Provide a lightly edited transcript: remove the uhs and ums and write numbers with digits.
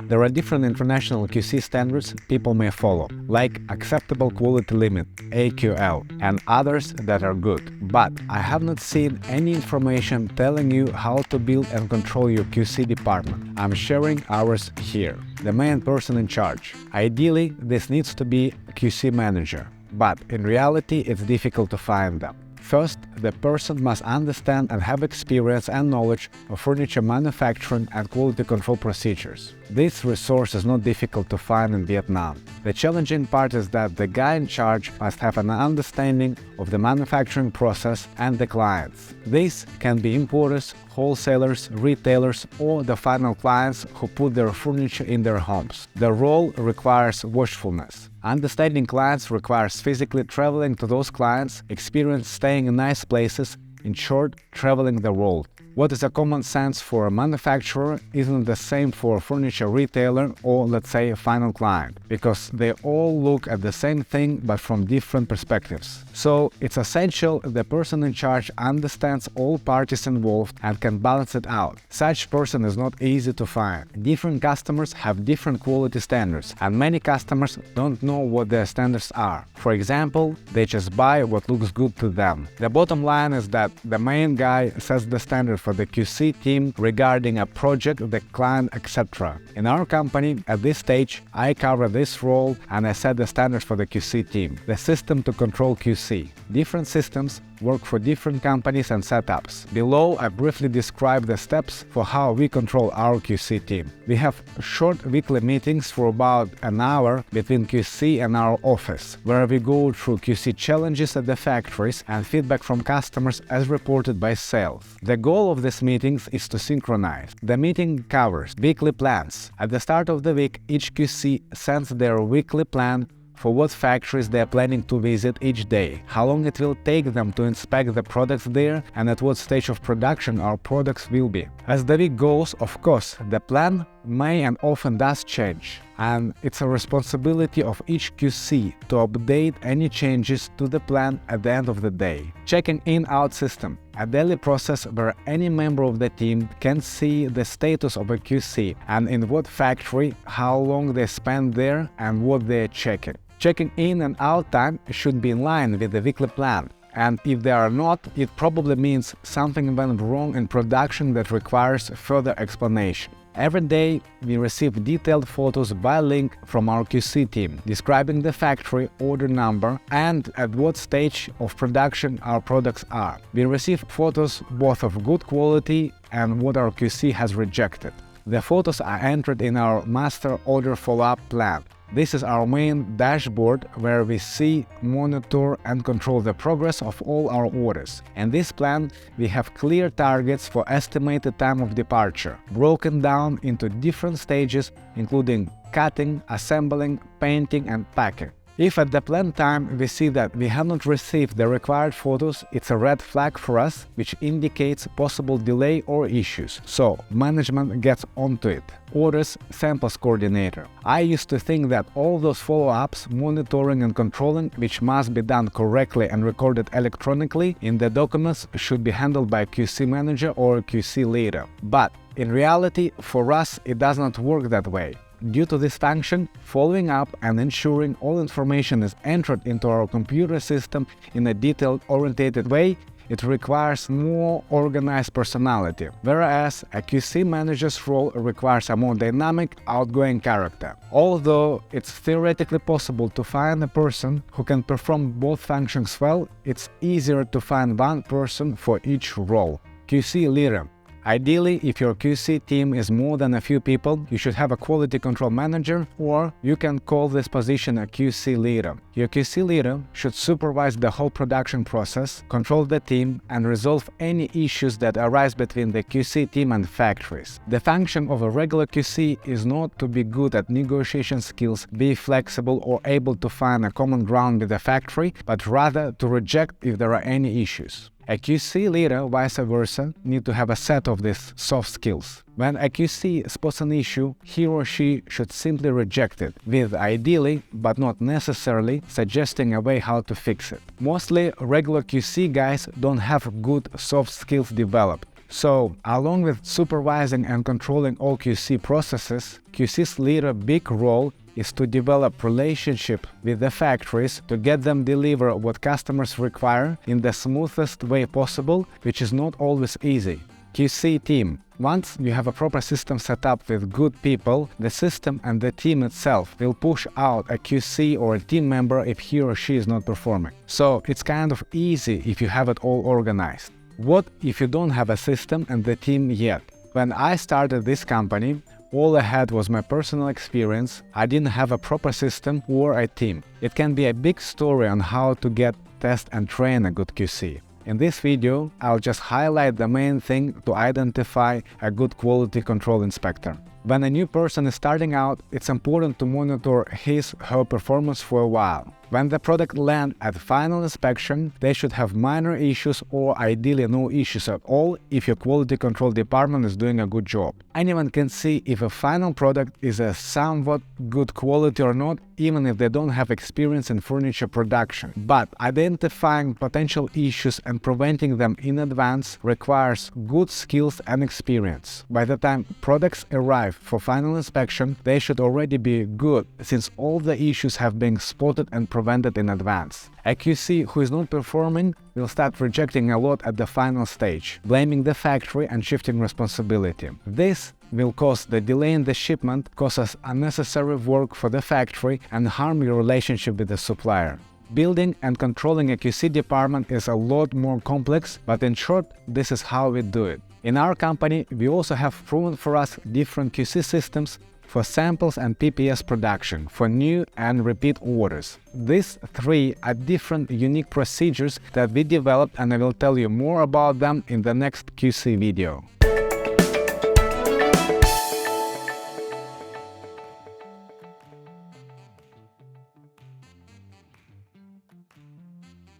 There are different international QC standards people may follow, like Acceptable Quality Limit (AQL) and others that are good. But I have not seen any information telling you how to build and control your QC department. I'm sharing ours here. The main person in charge. Ideally, this needs to be a QC manager, but in reality it's difficult to find them. First, the person must understand and have experience and knowledge of furniture manufacturing and quality control procedures. This resource is not difficult to find in Vietnam. The challenging part is that the guy in charge must have an understanding of the manufacturing process and the clients. These can be importers, wholesalers, retailers, or the final clients who put their furniture in their homes. The role requires watchfulness. Understanding clients requires physically traveling to those clients, experience staying in nice places, in short, traveling the world. What is a common sense for a manufacturer isn't the same for a furniture retailer or, let's say, a final client, because they all look at the same thing but from different perspectives. So it's essential the person in charge understands all parties involved and can balance it out. Such person is not easy to find. Different customers have different quality standards, and many customers don't know what their standards are. For example, they just buy what looks good to them. The bottom line is that the main guy sets the standard for the QC team regarding a project, the client, etc. In our company, at this stage, I cover this role and I set the standards for the QC team, the system to control QC. Different systems work for different companies and setups. Below, I briefly describe the steps for how we control our QC team. We have short weekly meetings for about an hour between QC and our office, where we go through QC challenges at the factories and feedback from customers as reported by sales. The goal of these meetings is to synchronize. The meeting covers weekly plans. At the start of the week, each QC sends their weekly plan for what factories they are planning to visit each day, how long it will take them to inspect the products there, and at what stage of production our products will be. As the week goes, of course, the plan may and often does change, and it's a responsibility of each QC to update any changes to the plan at the end of the day. Checking in-out system, a daily process where any member of the team can see the status of a QC and in what factory, how long they spend there, and what they're checking. Checking in and out time should be in line with the weekly plan, and if they are not, it probably means something went wrong in production that requires further explanation. Every day, we receive detailed photos by link from our QC team, describing the factory, order number, and at what stage of production our products are. We receive photos both of good quality and what our QC has rejected. The photos are entered in our master order follow-up plan. This is our main dashboard where we see, monitor and control the progress of all our orders. In this plan, we have clear targets for estimated time of departure, broken down into different stages including cutting, assembling, painting and packing. If at the planned time we see that we have not received the required photos, it's a red flag for us, which indicates possible delay or issues, so management gets onto it. Orders samples coordinator. I used to think that all those follow-ups, monitoring and controlling, which must be done correctly and recorded electronically in the documents, should be handled by a QC manager or a QC leader. But in reality, for us, it does not work that way. Due to this function, following up and ensuring all information is entered into our computer system in a detail-oriented way, it requires more organized personality, whereas a QC manager's role requires a more dynamic, outgoing character. Although it's theoretically possible to find a person who can perform both functions well, it's easier to find one person for each role. QC leader. Ideally, if your QC team is more than a few people, you should have a quality control manager, or you can call this position a QC leader. Your QC leader should supervise the whole production process, control the team, and resolve any issues that arise between the QC team and factories. The function of a regular QC is not to be good at negotiation skills, be flexible, or able to find a common ground with the factory, but rather to reject if there are any issues. A QC leader, vice versa, need to have a set of these soft skills. When a QC spots an issue, he or she should simply reject it, with ideally, but not necessarily, suggesting a way how to fix it. Mostly, regular QC guys don't have good soft skills developed. So, along with supervising and controlling all QC processes, QC's leader big role is to develop relationship with the factories to get them deliver what customers require in the smoothest way possible, which is not always easy. QC team. Once you have a proper system set up with good people, the system and the team itself will push out a QC or a team member if he or she is not performing. So it's kind of easy if you have it all organized. What if you don't have a system and the team yet? When I started this company, all I had was my personal experience. I didn't have a proper system or a team. It can be a big story on how to get, test and train a good QC. In this video, I'll just highlight the main thing to identify a good quality control inspector. When a new person is starting out, it's important to monitor his/her performance for a while. When the product lands at final inspection, they should have minor issues or ideally no issues at all if your quality control department is doing a good job. Anyone can see if a final product is a somewhat good quality or not, even if they don't have experience in furniture production. But identifying potential issues and preventing them in advance requires good skills and experience. By the time products arrive for final inspection, they should already be good, since all the issues have been spotted and prevented in advance. A QC who is not performing will start rejecting a lot at the final stage, blaming the factory and shifting responsibility. This will cause the delay in the shipment, causes unnecessary work for the factory, and harm your relationship with the supplier. Building and controlling a QC department is a lot more complex, but in short, this is how we do it. In our company, we also have proven for us different QC systems for samples and PPS production, for new and repeat orders. These three are different unique procedures that we developed, and I will tell you more about them in the next QC video.